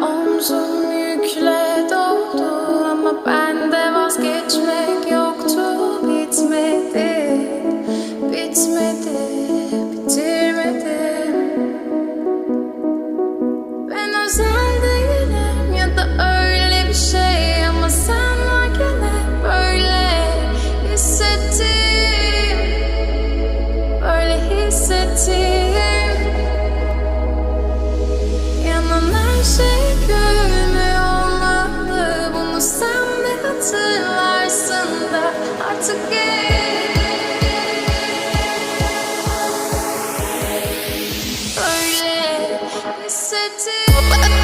Omzum yükle doldu ama bende vazgeçmek yoktu. Bitmedi, bitmedi, bitirmedim. Ben özel değilim ya da öyle bir şey, ama sen varken hep böyle hissettim, böyle hissettim. Yanan her şey görünmüyor olmalı, bunu sen de hatırlarsın da artık böyle hissettim.